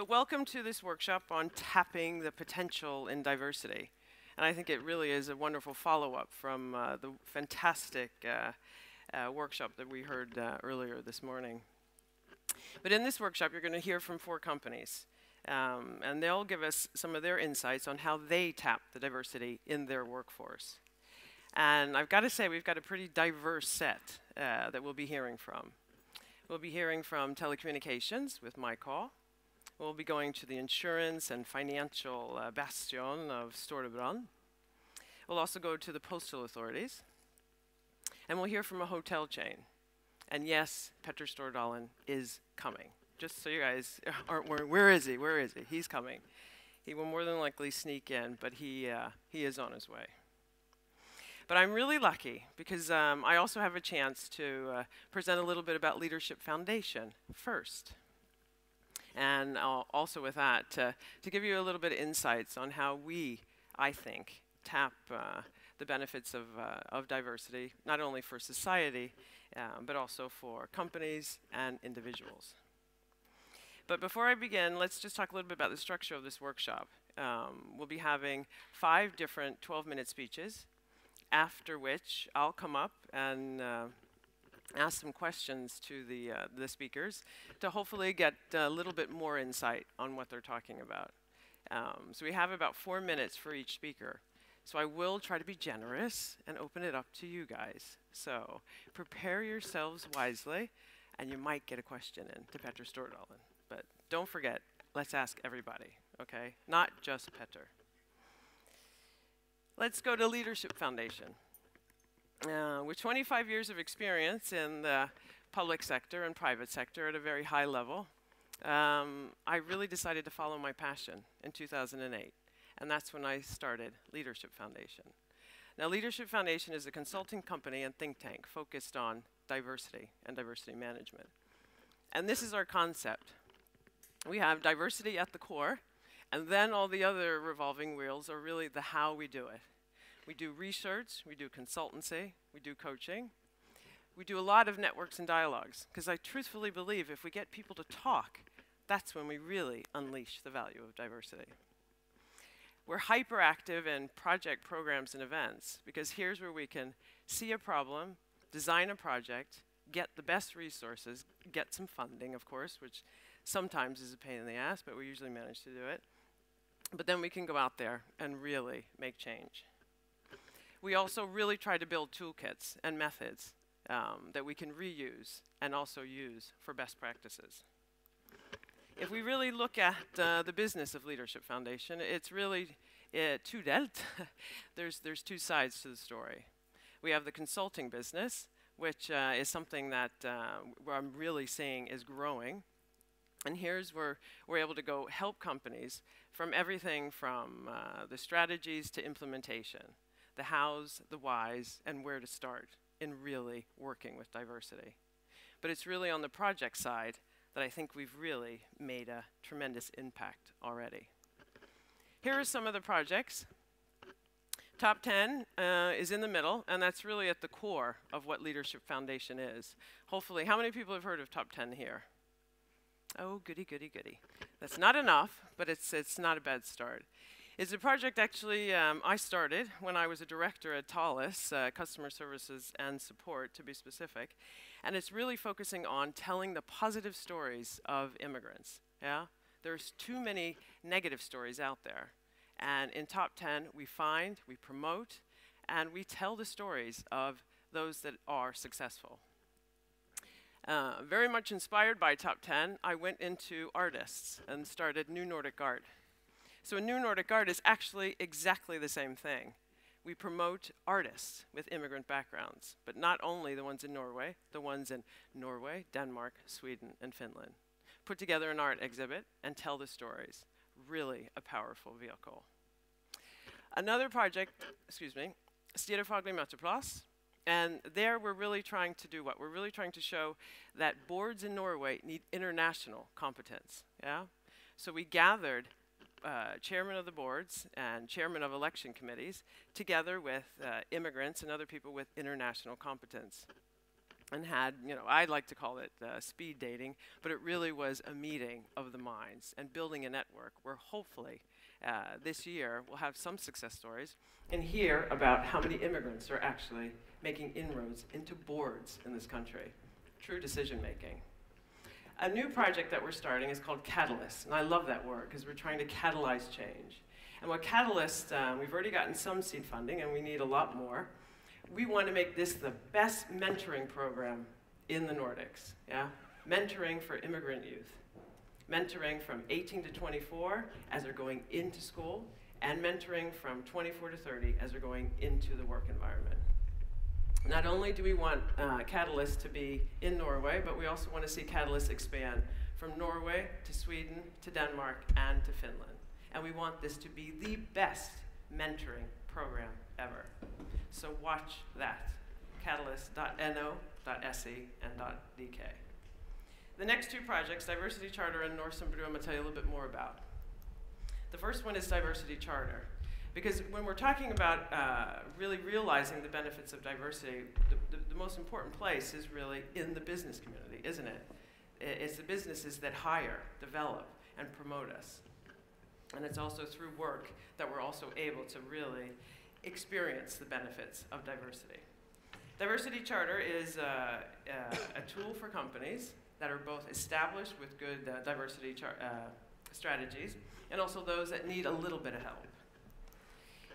But welcome to this workshop on tapping the potential in diversity. And I think it really is a wonderful follow-up from the fantastic workshop that we heard earlier this morning. But in this workshop, you're going to hear from 4 companies. And they'll give us some of their insights on how they tap the diversity in their workforce. And I've got to say, we've got a pretty diverse set that we'll be hearing from. We'll be hearing from telecommunications with my call. We'll be going to the insurance and financial bastion of Storebrand. We'll also go to the postal authorities. And we'll hear from a hotel chain. And yes, Petter Stordalen is coming. Just so you guys aren't worried, where is he? Where is he? He's coming. He will more than likely sneak in, but he is on his way. But I'm really lucky because I also have a chance to present a little bit about Leadership Foundation first. And also with that, to give you a little bit of insights on how we, I think, tap the benefits of diversity, not only for society, but also for companies and individuals. But before I begin, let's just talk a little bit about the structure of this workshop. We'll be having 5 different 12-minute speeches, after which I'll come up and ask some questions to the speakers to hopefully get a little bit more insight on what they're talking about. So we have about 4 minutes for each speaker. So I will try to be generous and open it up to you guys. So prepare yourselves wisely, and you might get a question in to Petter Stordalen. But don't forget, let's ask everybody, okay? Not just Petter. Let's go to Leadership Foundation. With 25 years of experience in the public sector and private sector at a very high level, I really decided to follow my passion in 2008. And that's when I started Leadership Foundation. Now, Leadership Foundation is a consulting company and think tank focused on diversity and diversity management. And this is our concept. We have diversity at the core, and then all the other revolving wheels are really the how we do it. We do research, we do consultancy, we do coaching. We do a lot of networks and dialogues, because I truthfully believe if we get people to talk, that's when we really unleash the value of diversity. We're hyperactive in project programs and events, because here's where we can see a problem, design a project, get the best resources, get some funding, of course, which sometimes is a pain in the ass, but we usually manage to do it. But then we can go out there and really make change. We also really try to build toolkits and methods that we can reuse and also use for best practices. If we really look at the business of Leadership Foundation, it's really two-delt. There's 2 sides to the story. We have the consulting business, which is something that where I'm really seeing is growing. And here's where we're able to go help companies from everything from the strategies to implementation, the hows, the whys, and where to start in really working with diversity. But it's really on the project side that I think we've really made a tremendous impact already. Here are some of the projects. Top 10 is in the middle, and that's really at the core of what Leadership Foundation is. Hopefully, how many people have heard of Top 10 here? Oh, goody, goody, goody. That's not enough, but it's not a bad start. It's a project actually I started when I was a director at Thales, Customer Services and Support to be specific. And it's really focusing on telling the positive stories of immigrants. Yeah? There's too many negative stories out there. And in Top 10, we find, we promote, and we tell the stories of those that are successful. Very much inspired by Top 10, I went into artists and started New Nordic Art. So New Nordic Art is actually exactly the same thing. We promote artists with immigrant backgrounds, but not only the ones in Norway, the ones in Norway, Denmark, Sweden, and Finland. Put together an art exhibit and tell the stories. Really a powerful vehicle. Another project, Stordalen Møteplass. And there we're really trying to do what? We're really trying to show that boards in Norway need international competence. Yeah? So we gathered chairman of the boards and chairman of election committees together with immigrants and other people with international competence. and had, I'd like to call it speed dating, but it really was a meeting of the minds and building a network where hopefully this year we'll have some success stories and hear about how many immigrants are actually making inroads into boards in this country. True decision making. A new project that we're starting is called Catalyst, and I love that word because we're trying to catalyze change. And what Catalyst, we've already gotten some seed funding and we need a lot more. We want to make this the best mentoring program in the Nordics, yeah? Mentoring for immigrant youth. Mentoring from 18 to 24 as they're going into school, and mentoring from 24 to 30 as they're going into the work environment. Not only do we want Catalyst to be in Norway, but we also want to see Catalyst expand from Norway to Sweden to Denmark and to Finland. And we want this to be the best mentoring program ever. So watch that, catalyst.no.se and .dk. The next two projects, Diversity Charter and Norsenbru, I'm going to tell you a little bit more about. The first one is Diversity Charter. Because when we're talking about really realizing the benefits of diversity, the most important place is really in the business community, isn't it? It's the businesses that hire, develop, and promote us. And it's also through work that we're also able to really experience the benefits of diversity. Diversity Charter is a tool for companies that are both established with good diversity strategies and also those that need a little bit of help.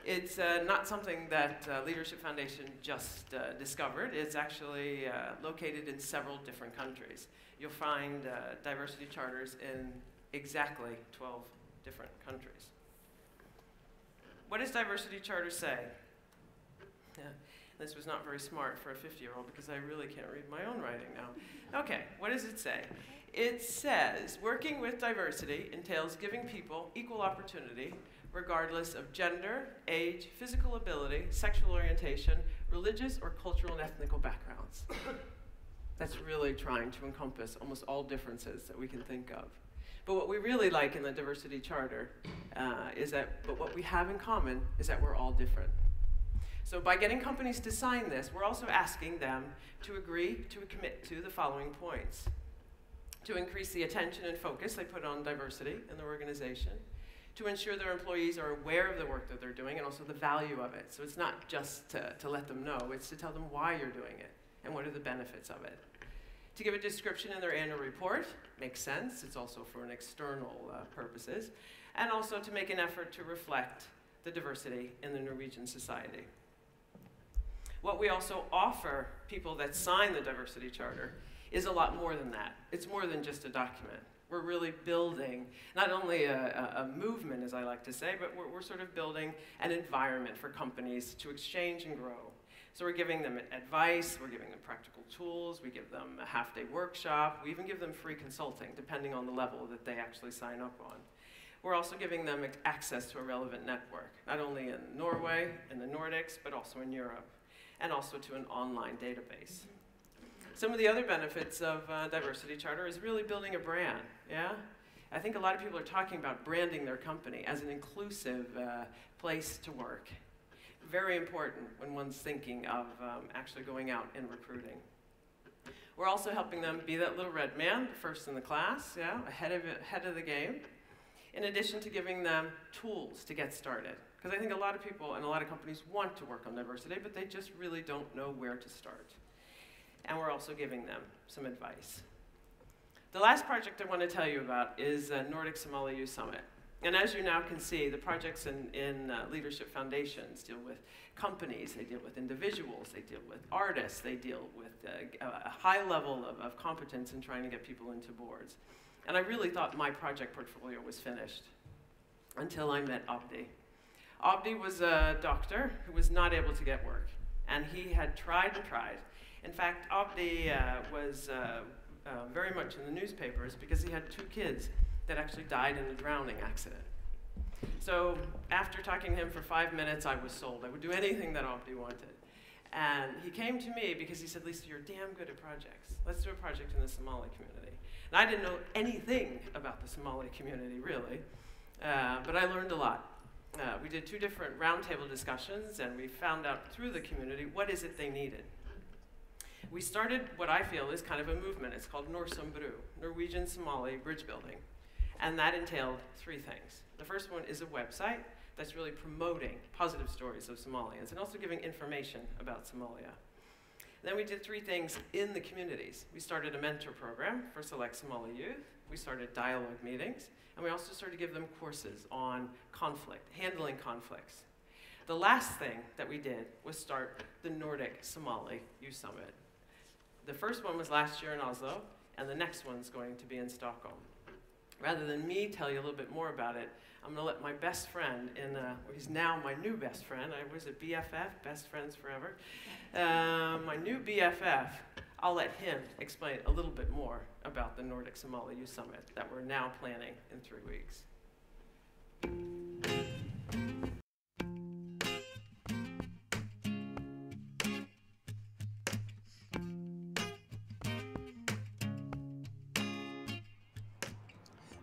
It's not something that Leadership Foundation just discovered. It's actually located in several different countries. You'll find diversity charters in exactly 12 different countries. What does Diversity Charter say? Yeah, this was not very smart for a 50-year-old because I really can't read my own writing now. Okay, what does it say? It says, working with diversity entails giving people equal opportunity regardless of gender, age, physical ability, sexual orientation, religious or cultural and ethnical backgrounds. That's really trying to encompass almost all differences that we can think of. But what we really like in the Diversity Charter but what we have in common is that we're all different. So by getting companies to sign this, we're also asking them to agree to commit to the following points. To increase the attention and focus they put on diversity in their organization, to ensure their employees are aware of the work that they're doing and also the value of it. So it's not just to let them know, it's to tell them why you're doing it and what are the benefits of it. To give a description in their annual report, makes sense. It's also for an external purposes. And also to make an effort to reflect the diversity in the Norwegian society. What we also offer people that sign the Diversity Charter is a lot more than that. It's more than just a document. We're really building not only a movement, as I like to say, but we're sort of building an environment for companies to exchange and grow. So we're giving them advice, we're giving them practical tools, we give them a half-day workshop, we even give them free consulting, depending on the level that they actually sign up on. We're also giving them access to a relevant network, not only in Norway, in the Nordics, but also in Europe, and also to an online database. Some of the other benefits of Diversity Charter is really building a brand, yeah? I think a lot of people are talking about branding their company as an inclusive place to work. Very important when one's thinking of actually going out and recruiting. We're also helping them be that little red man, first in the class, yeah, ahead of the game, in addition to giving them tools to get started. Because I think a lot of people and a lot of companies want to work on diversity, but they just really don't know where to start. And we're also giving them some advice. The last project I want to tell you about is Nordic Somali Youth Summit. And as you now can see, the projects in Leadership Foundations deal with companies, they deal with individuals, they deal with artists, they deal with a high level of competence in trying to get people into boards. And I really thought my project portfolio was finished until I met Abdi. Abdi was a doctor who was not able to get work, and he had tried and tried. In fact, Abdi was very much in the newspapers because he had 2 kids that actually died in a drowning accident. So after talking to him for 5 minutes, I was sold. I would do anything that Abdi wanted. And he came to me because he said, Lisa, you're damn good at projects. Let's do a project in the Somali community. And I didn't know anything about the Somali community, really, but I learned a lot. We did 2 different roundtable discussions, and we found out through the community what is it they needed. we started what I feel is kind of a movement. It's called Norsambru, Norwegian Somali Bridge Building. And that entailed 3 things. The first one is a website that's really promoting positive stories of Somalians and also giving information about Somalia. Then we did 3 things in the communities. We started a mentor program for select Somali youth. We started dialogue meetings. And we also started to give them courses on conflict, handling conflicts. The last thing that we did was start the Nordic Somali Youth Summit. The first one was last year in Oslo, and the next one's going to be in Stockholm. Rather than me tell you a little bit more about it, I'm gonna let my best friend, he's now my new best friend, I was a BFF, best friends forever. My new BFF, I'll let him explain a little bit more about the Nordic Somali Youth Summit that we're now planning in 3 weeks.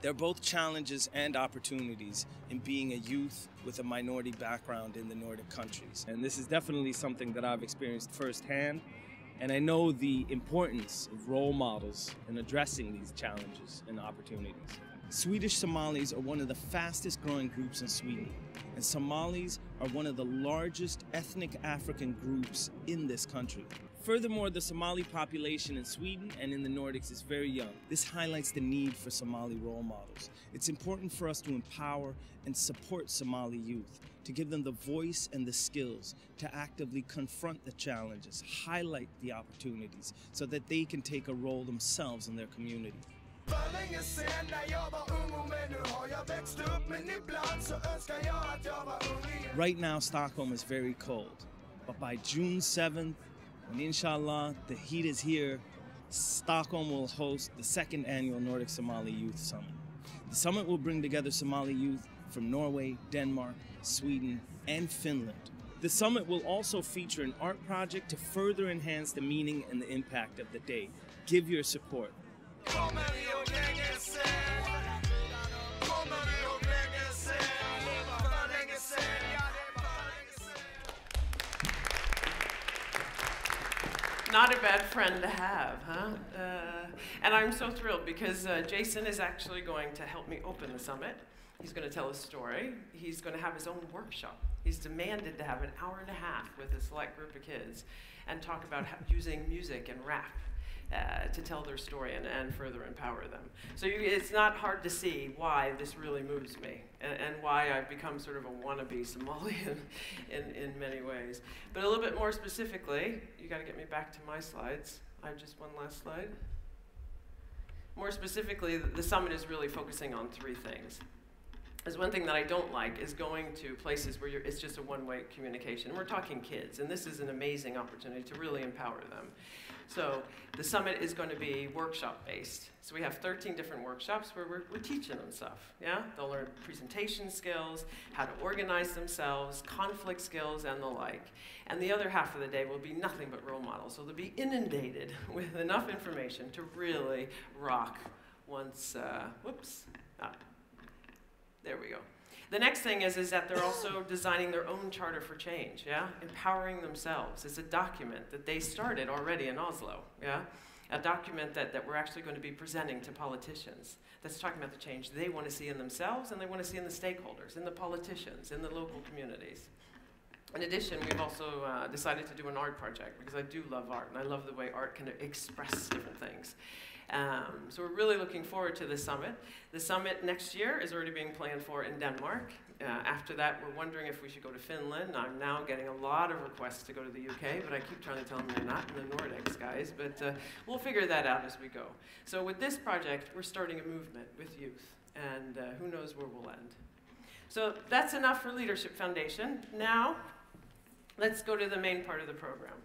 There are both challenges and opportunities in being a youth with a minority background in the Nordic countries. And this is definitely something that I've experienced firsthand. And I know the importance of role models in addressing these challenges and opportunities. Swedish Somalis are one of the fastest growing groups in Sweden. And Somalis are one of the largest ethnic African groups in this country. Furthermore, the Somali population in Sweden and in the Nordics is very young. This highlights the need for Somali role models. It's important for us to empower and support Somali youth, to give them the voice and the skills to actively confront the challenges, highlight the opportunities, so that they can take a role themselves in their community. Right now, Stockholm is very cold, but by June 7th, when inshallah the heat is here, Stockholm will host the 2nd annual Nordic Somali Youth Summit. The summit will bring together Somali youth from Norway, Denmark, Sweden, and Finland. The summit will also feature an art project to further enhance the meaning and the impact of the day. Give your support. Not a bad friend to have, huh? And I'm so thrilled because Jason is actually going to help me open the summit. He's going to tell a story. He's going to have his own workshop. He's demanded to have an hour and a half with a select group of kids and talk about using music and rap to tell their story and further empower them. So it's not hard to see why this really moves me and why I've become sort of a wannabe Somalian in many ways. But a little bit more specifically, you got to get me back to my slides. I have just one last slide. More specifically, the summit is really focusing on 3 things. There's one thing that I don't like is going to places where it's just a one-way communication. We're talking kids, and this is an amazing opportunity to really empower them. So the summit is going to be workshop-based. So we have 13 different workshops where we're teaching them stuff, yeah? They'll learn presentation skills, how to organize themselves, conflict skills, and the like. And the other half of the day will be nothing but role models. So they'll be inundated with enough information to really rock once, there we go. The next thing is that they're also designing their own charter for change, yeah? Empowering themselves. It's a document that they started already in Oslo, yeah? A document that we're actually going to be presenting to politicians that's talking about the change they want to see in themselves and they want to see in the stakeholders, in the politicians, in the local communities. In addition, we've also decided to do an art project because I do love art and I love the way art can express different things. So we're really looking forward to the summit. The summit next year is already being planned for in Denmark. After that, we're wondering if we should go to Finland. I'm now getting a lot of requests to go to the UK, but I keep trying to tell them they're not in the Nordics, guys. But we'll figure that out as we go. So with this project, we're starting a movement with youth, and who knows where we'll end. So that's enough for Leadership Foundation. Now, let's go to the main part of the program.